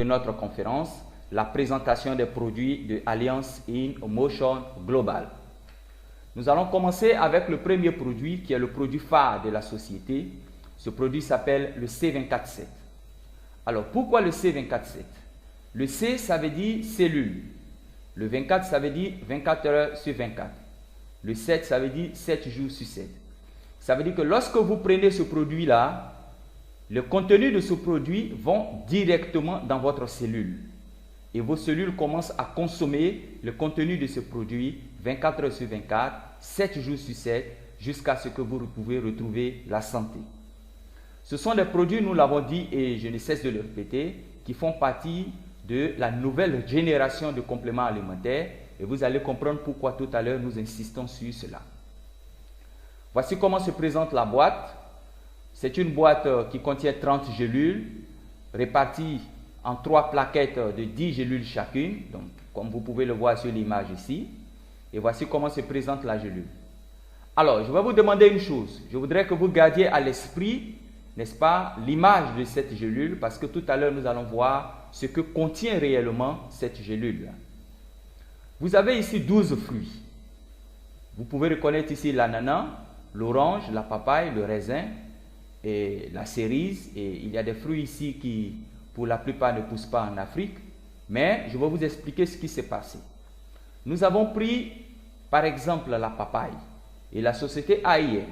de notre conférence, la présentation des produits de Alliance in Motion Global. Nous allons commencer avec le premier produit qui est le produit phare de la société. Ce produit s'appelle le C247. Alors, pourquoi le C247? Le C, ça veut dire cellule. Le 24, ça veut dire 24 heures sur 24. Le 7, ça veut dire 7 jours sur 7. Ça veut dire que lorsque vous prenez ce produit-là, le contenu de ce produit va directement dans votre cellule. Et vos cellules commencent à consommer le contenu de ce produit 24 heures sur 24, 7 jours sur 7, jusqu'à ce que vous pouvez retrouver la santé. Ce sont des produits, nous l'avons dit et je ne cesse de le répéter, qui font partie de la nouvelle génération de compléments alimentaires. Et vous allez comprendre pourquoi tout à l'heure nous insistons sur cela. Voici comment se présente la boîte. C'est une boîte qui contient 30 gélules réparties en 3 plaquettes de 10 gélules chacune. Donc, comme vous pouvez le voir sur l'image ici. Et voici comment se présente la gélule. Alors, je vais vous demander une chose. Je voudrais que vous gardiez à l'esprit, n'est-ce pas, l'image de cette gélule, parce que tout à l'heure, nous allons voir ce que contient réellement cette gélule. Vous avez ici 12 fruits. Vous pouvez reconnaître ici l'ananas, l'orange, la papaye, le raisin et la cerise. Et il y a des fruits ici qui, pour la plupart, ne poussent pas en Afrique. Mais je vais vous expliquer ce qui s'est passé. Nous avons pris, par exemple, la papaye. Et la société AIM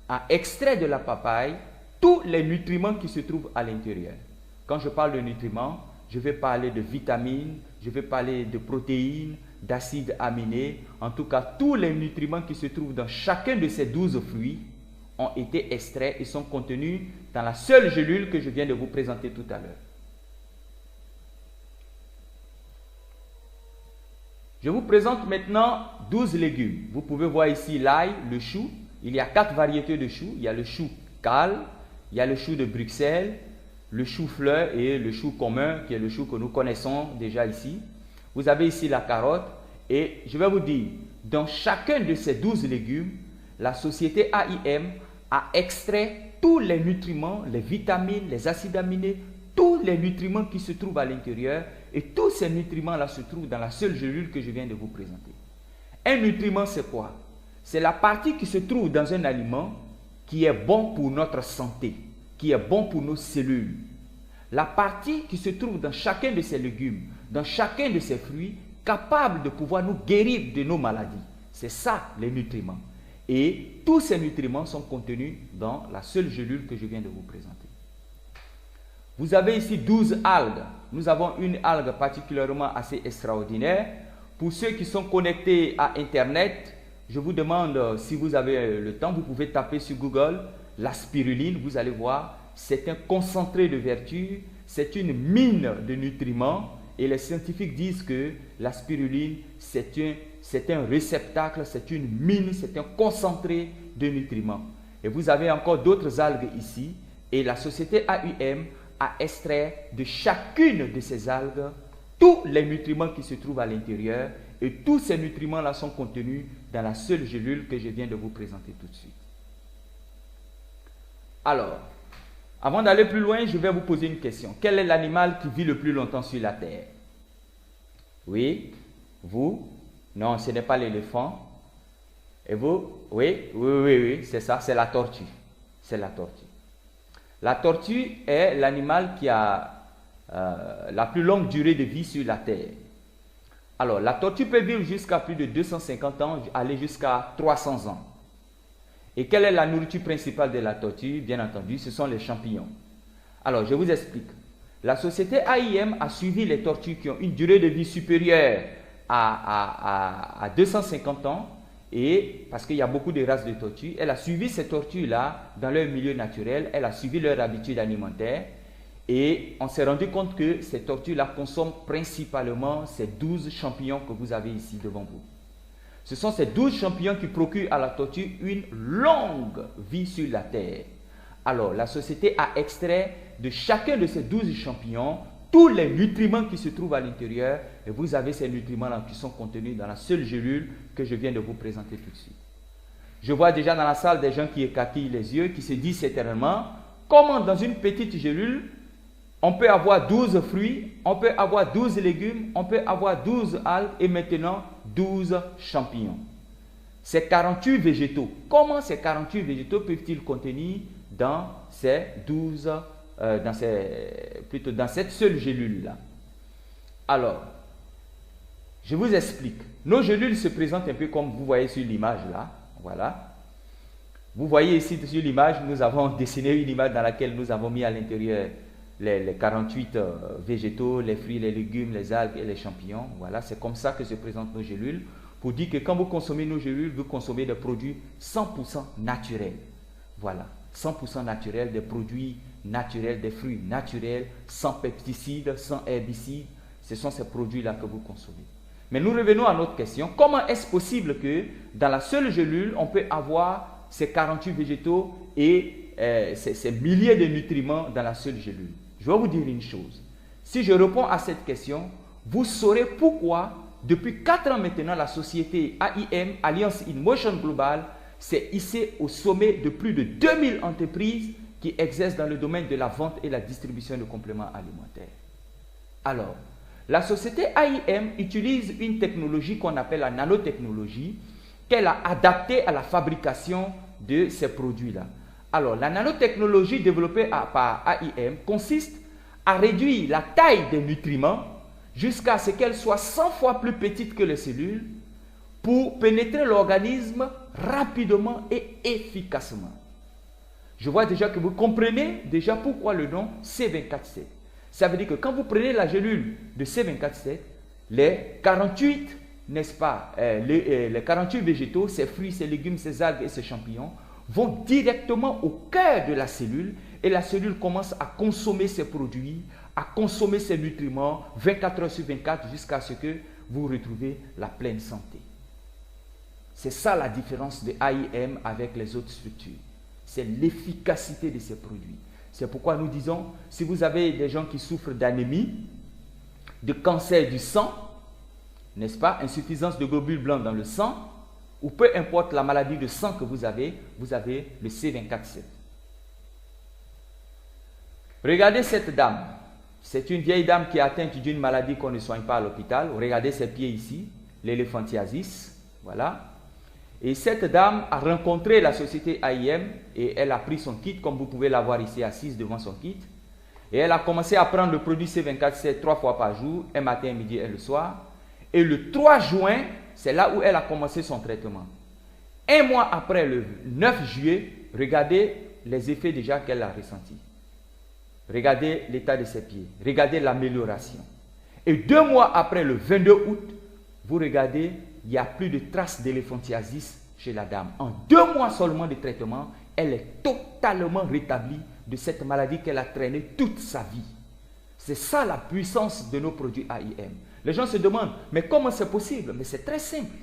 a extrait de la papaye tous les nutriments qui se trouvent à l'intérieur. Quand je parle de nutriments, je vais parler de vitamines, je vais parler de protéines, d'acides aminés. En tout cas, tous les nutriments qui se trouvent dans chacun de ces 12 fruits ont été extraits et sont contenus dans la seule gélule que je viens de vous présenter tout à l'heure. Je vous présente maintenant 12 légumes. Vous pouvez voir ici l'ail, le chou. Il y a 4 variétés de choux. Il y a le chou cal, il y a le chou de Bruxelles, le chou-fleur et le chou commun, qui est le chou que nous connaissons déjà ici. Vous avez ici la carotte. Et je vais vous dire, dans chacun de ces 12 légumes, la société AIM a extrait tous les nutriments, les vitamines, les acides aminés, tous les nutriments qui se trouvent à l'intérieur. Et tous ces nutriments-là se trouvent dans la seule gélule que je viens de vous présenter. Un nutriment, c'est quoi? C'est la partie qui se trouve dans un aliment qui est bon pour notre santé, qui est bon pour nos cellules. La partie qui se trouve dans chacun de ces légumes, dans chacun de ces fruits, capable de pouvoir nous guérir de nos maladies. C'est ça, les nutriments. Et tous ces nutriments sont contenus dans la seule gélule que je viens de vous présenter. Vous avez ici 12 algues. Nous avons une algue particulièrement assez extraordinaire. Pour ceux qui sont connectés à Internet, je vous demande, si vous avez le temps, vous pouvez taper sur Google la spiruline. Vous allez voir, c'est un concentré de vertus, c'est une mine de nutriments. Et les scientifiques disent que la spiruline, c'est un réceptacle, c'est une mine, c'est un concentré de nutriments. Et vous avez encore d'autres algues ici. Et la société AIM a extrait de chacune de ces algues tous les nutriments qui se trouvent à l'intérieur. Et tous ces nutriments-là sont contenus dans la seule gélule que je viens de vous présenter tout de suite. Alors, avant d'aller plus loin, je vais vous poser une question. Quel est l'animal qui vit le plus longtemps sur la Terre? Oui? Vous? Non, ce n'est pas l'éléphant. Et vous? Oui, c'est ça, c'est la tortue. C'est la tortue. La tortue est l'animal qui a la plus longue durée de vie sur la Terre. Alors, la tortue peut vivre jusqu'à plus de 250 ans, aller jusqu'à 300 ans. Et quelle est la nourriture principale de la tortue? Bien entendu, ce sont les champignons. Alors, je vous explique. La société AIM a suivi les tortues qui ont une durée de vie supérieure à 250 ans. Et parce qu'il y a beaucoup de races de tortues, elle a suivi ces tortues-là dans leur milieu naturel, elle a suivi leur habitude alimentaire et on s'est rendu compte que ces tortues-là consomment principalement ces 12 champignons que vous avez ici devant vous. Ce sont ces 12 champignons qui procurent à la tortue une longue vie sur la Terre. Alors, la société a extrait de chacun de ces 12 champignons tous les nutriments qui se trouvent à l'intérieur et vous avez ces nutriments-là qui sont contenus dans la seule gélule que je viens de vous présenter tout de suite. Je vois déjà dans la salle des gens qui écarquillent les yeux, qui se disent certainement comment dans une petite gélule on peut avoir 12 fruits, on peut avoir 12 légumes, on peut avoir 12 algues et maintenant 12 champignons. Ces 48 végétaux, comment ces 48 végétaux peuvent-ils contenir dans ces 12, dans cette seule gélule-là? Alors, je vous explique. Nos gélules se présentent un peu comme vous voyez sur l'image là. Voilà. Vous voyez ici sur l'image, nous avons dessiné une image dans laquelle nous avons mis à l'intérieur les 48 végétaux, les fruits, les légumes, les algues et les champignons. Voilà, c'est comme ça que se présentent nos gélules. Pour dire que quand vous consommez nos gélules, vous consommez des produits 100% naturels. Voilà, 100% naturels, des produits naturels, des fruits naturels, sans pesticides, sans herbicides. Ce sont ces produits-là que vous consommez. Mais nous revenons à notre question. Comment est-ce possible que dans la seule gélule, on peut avoir ces 48 végétaux et ces milliers de nutriments dans la seule gélule? Je vais vous dire une chose. Si je réponds à cette question, vous saurez pourquoi, depuis 4 ans maintenant, la société AIM, Alliance in Motion Global, s'est hissée au sommet de plus de 2000 entreprises qui exercent dans le domaine de la vente et la distribution de compléments alimentaires. Alors, la société AIM utilise une technologie qu'on appelle la nanotechnologie, qu'elle a adaptée à la fabrication de ces produits-là. Alors, la nanotechnologie développée par AIM consiste à réduire la taille des nutriments jusqu'à ce qu'elle soit 100 fois plus petite que les cellules pour pénétrer l'organisme rapidement et efficacement. Je vois déjà que vous comprenez déjà pourquoi le nom C247. Ça veut dire que quand vous prenez la gélule de C247, les 48, n'est-ce pas, les 48 végétaux, ces fruits, ces légumes, ces algues et ces champignons vont directement au cœur de la cellule et la cellule commence à consommer ces produits, à consommer ces nutriments 24 heures sur 24 jusqu'à ce que vous retrouvez la pleine santé. C'est ça la différence de AIM avec les autres structures. C'est l'efficacité de ces produits. C'est pourquoi nous disons, si vous avez des gens qui souffrent d'anémie, de cancer du sang, n'est-ce pas, insuffisance de globules blancs dans le sang, ou peu importe la maladie de sang que vous avez le C247. Regardez cette dame. C'est une vieille dame qui est atteinte d'une maladie qu'on ne soigne pas à l'hôpital. Regardez ses pieds ici, l'éléphantiasis. Voilà. Et cette dame a rencontré la société AIM et elle a pris son kit, comme vous pouvez la voir ici assise devant son kit. Et elle a commencé à prendre le produit C247 3 fois par jour, un matin, midi et le soir. Et le 3 juin, c'est là où elle a commencé son traitement. Un mois après, le 9 juillet, regardez les effets déjà qu'elle a ressentis. Regardez l'état de ses pieds. Regardez l'amélioration. Et 2 mois après, le 22 août, vous regardez, il n'y a plus de traces d'éléphantiasis chez la dame. En 2 mois seulement de traitement, elle est totalement rétablie de cette maladie qu'elle a traînée toute sa vie. C'est ça la puissance de nos produits AIM. Les gens se demandent, mais comment c'est possible? Mais c'est très simple.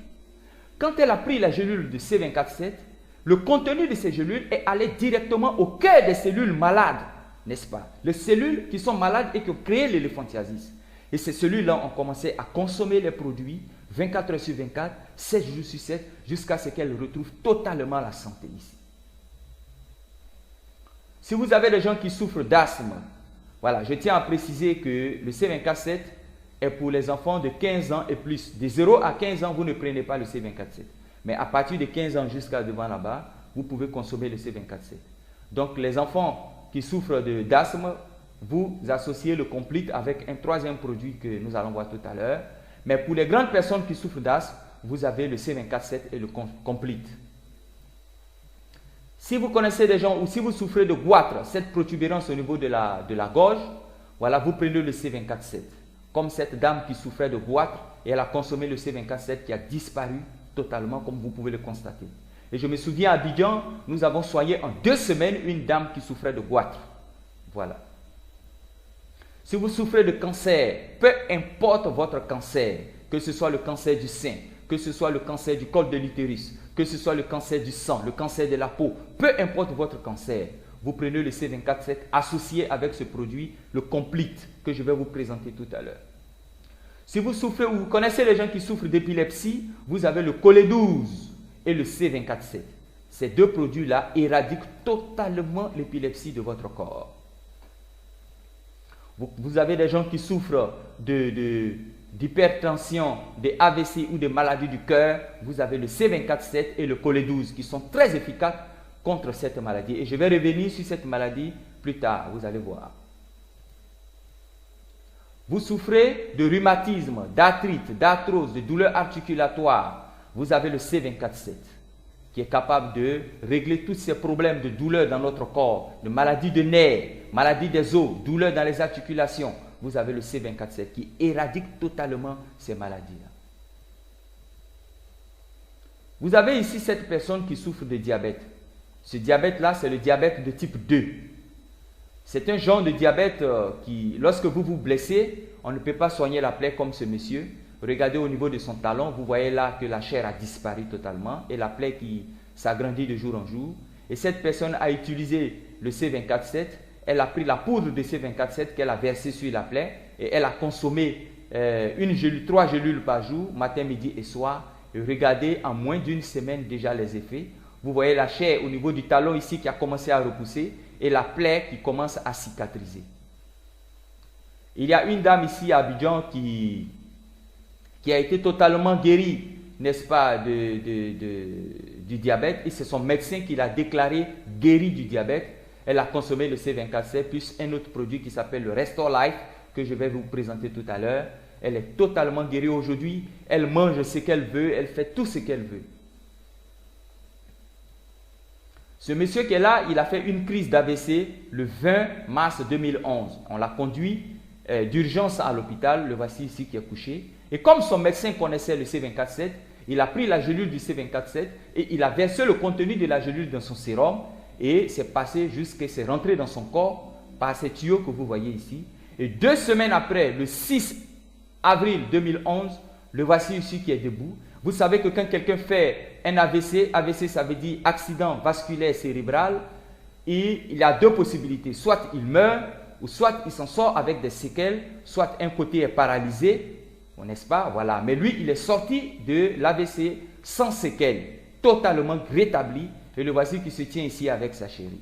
Quand elle a pris la gélule de C247, le contenu de ces gélules est allé directement au cœur des cellules malades, n'est-ce pas? Les cellules qui sont malades et qui ont créé l'éléphantiasis. Et ces cellules-là ont commencé à consommer les produits 24 heures sur 24, 7 jours sur 7, jusqu'à ce qu'elles retrouvent totalement la santé ici. Si vous avez des gens qui souffrent d'asthme, voilà, je tiens à préciser que le C247 est pour les enfants de 15 ans et plus. De 0 à 15 ans, vous ne prenez pas le C247. Mais à partir de 15 ans jusqu'à devant là-bas, vous pouvez consommer le C247. Donc les enfants qui souffrent d'asthme, vous associez le Complete avec un troisième produit que nous allons voir tout à l'heure. Mais pour les grandes personnes qui souffrent d'asthme, vous avez le C247 et le Complete. Si vous connaissez des gens ou si vous souffrez de goitre, cette protubérance au niveau de la gorge, voilà, vous prenez le C247. Comme cette dame qui souffrait de goitre et elle a consommé le C247 qui a disparu totalement, comme vous pouvez le constater. Et je me souviens à Abidjan, nous avons soigné en 2 semaines une dame qui souffrait de goitre. Voilà. Si vous souffrez de cancer, peu importe votre cancer, que ce soit le cancer du sein, que ce soit le cancer du col de l'utérus, que ce soit le cancer du sang, le cancer de la peau, peu importe votre cancer, vous prenez le C247 associé avec ce produit, le Complete, que je vais vous présenter tout à l'heure. Si vous souffrez ou vous connaissez les gens qui souffrent d'épilepsie, vous avez le Cholé12 et le C247. Ces 2 produits-là éradiquent totalement l'épilepsie de votre corps. Vous avez des gens qui souffrent d'hypertension, des AVC ou des maladies du cœur. Vous avez le C24-7 et le Cholé-12 qui sont très efficaces contre cette maladie. Et je vais revenir sur cette maladie plus tard, vous allez voir. Vous souffrez de rhumatisme, d'arthrite, d'arthrose, de douleurs articulatoires. Vous avez le C24-7 qui est capable de régler tous ces problèmes de douleurs dans notre corps, de maladies de nerfs, maladies des os, douleurs dans les articulations. Vous avez le C24-7 qui éradique totalement ces maladies-là. Vous avez ici cette personne qui souffre de diabète. Ce diabète-là, c'est le diabète de type 2. C'est un genre de diabète qui, lorsque vous vous blessez, on ne peut pas soigner la plaie comme ce monsieur. Regardez au niveau de son talon, vous voyez là que la chair a disparu totalement et la plaie qui s'agrandit de jour en jour. Et cette personne a utilisé le C24-7, elle a pris la poudre de C24-7 qu'elle a versée sur la plaie et elle a consommé 3 gélules par jour, matin, midi et soir. Et regardez en moins d'une semaine déjà les effets. Vous voyez la chair au niveau du talon ici qui a commencé à repousser et la plaie qui commence à cicatriser. Il y a une dame ici à Abidjan qui a été totalement guérie, n'est-ce pas, du diabète. Et c'est son médecin qui l'a déclaré guérie du diabète. Elle a consommé le C24-7 plus un autre produit qui s'appelle le Restore Life que je vais vous présenter tout à l'heure. Elle est totalement guérie aujourd'hui. Elle mange ce qu'elle veut, elle fait tout ce qu'elle veut. Ce monsieur qui est là, il a fait une crise d'AVC le 20 mars 2011. On l'a conduit d'urgence à l'hôpital. Le voici ici qui est couché. Et comme son médecin connaissait le C24-7, il a pris la gélule du C24-7 et il a versé le contenu de la gélule dans son sérum. Et c'est passé jusqu'à c'est rentré dans son corps par ces tuyaux que vous voyez ici. Et 2 semaines après, le 6 avril 2011, le voici ici qui est debout. Vous savez que quand quelqu'un fait un AVC, AVC ça veut dire accident vasculaire cérébral, et il y a 2 possibilités. Soit il meurt, ou soit il s'en sort avec des séquelles, soit un côté est paralysé, n'est-ce pas? Voilà. Mais lui, il est sorti de l'AVC sans séquelles, totalement rétabli. Et le voici qui se tient ici avec sa chérie.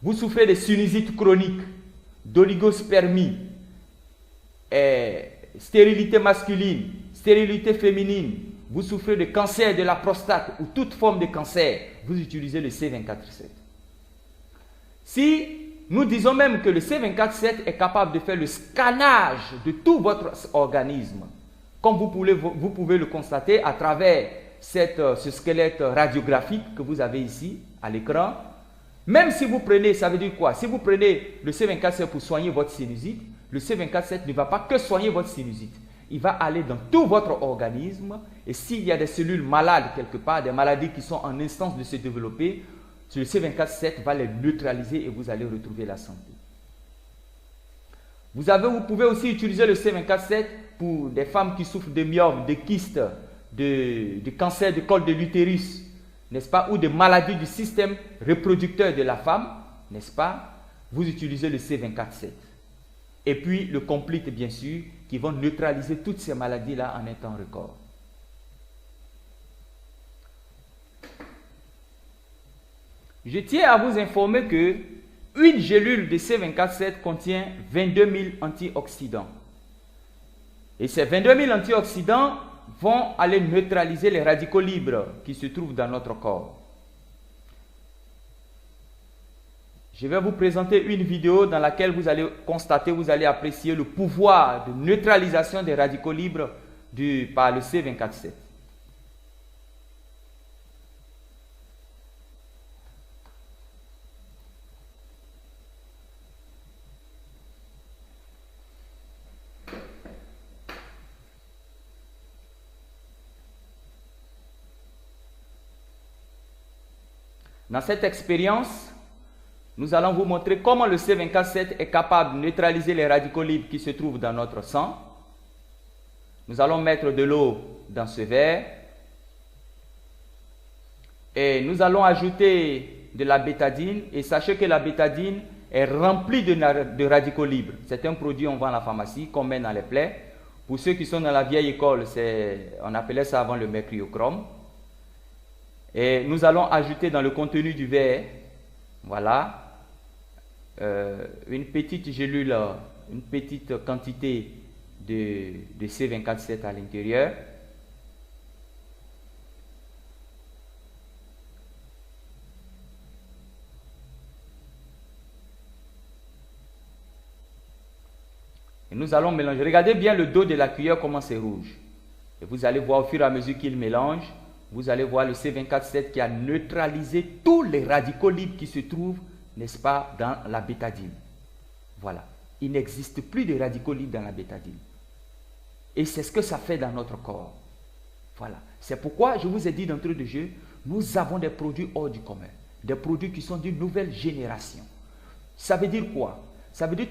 Vous souffrez de sinusite chronique, d'oligospermie, stérilité masculine, stérilité féminine. Vous souffrez de cancer de la prostate ou toute forme de cancer. Vous utilisez le C24-7. Si nous disons même que le C24-7 est capable de faire le scannage de tout votre organisme, comme vous pouvez le constater à travers ce squelette radiographique que vous avez ici à l'écran. Même si vous prenez, ça veut dire quoi? Si vous prenez le C24-7 pour soigner votre sinusite, le C24-7 ne va pas que soigner votre sinusite. Il va aller dans tout votre organisme et s'il y a des cellules malades quelque part, des maladies qui sont en instance de se développer, le C24-7 va les neutraliser et vous allez retrouver la santé. Vous pouvez aussi utiliser le C24-7 pour des femmes qui souffrent de myome, de kystes, de cancer du col de l'utérus, n'est-ce pas, ou de maladies du système reproducteur de la femme, n'est-ce pas, vous utilisez le C24-7. Et puis le Complete, bien sûr, qui vont neutraliser toutes ces maladies-là en un temps record. Je tiens à vous informer que une gélule de C24-7 contient 22 000 antioxydants. Et ces 22 000 antioxydants vont aller neutraliser les radicaux libres qui se trouvent dans notre corps. Je vais vous présenter une vidéo dans laquelle vous allez constater, vous allez apprécier le pouvoir de neutralisation des radicaux libres par le C24-7. Dans cette expérience, nous allons vous montrer comment le C24-7 est capable de neutraliser les radicaux libres qui se trouvent dans notre sang. Nous allons mettre de l'eau dans ce verre et nous allons ajouter de la bétadine. Et sachez que la bétadine est remplie de radicaux libres. C'est un produit qu'on vend à la pharmacie, qu'on met dans les plaies. Pour ceux qui sont dans la vieille école, on appelait ça avant le mercuriochrome. Et nous allons ajouter dans le contenu du verre, voilà, une petite gélule, une petite quantité de C24-7 à l'intérieur. Et nous allons mélanger. Regardez bien le dos de la cuillère, comment c'est rouge. Et vous allez voir au fur et à mesure qu'il mélange, vous allez voir le C24-7 qui a neutralisé tous les radicaux libres qui se trouvent, n'est-ce pas, dans la bétadine. Voilà. Il n'existe plus de radicaux libres dans la bétadine. Et c'est ce que ça fait dans notre corps. Voilà. C'est pourquoi je vous ai dit d'entrée de jeu, nous avons des produits hors du commun. Des produits qui sont d'une nouvelle génération. Ça veut dire quoi? Ça veut dire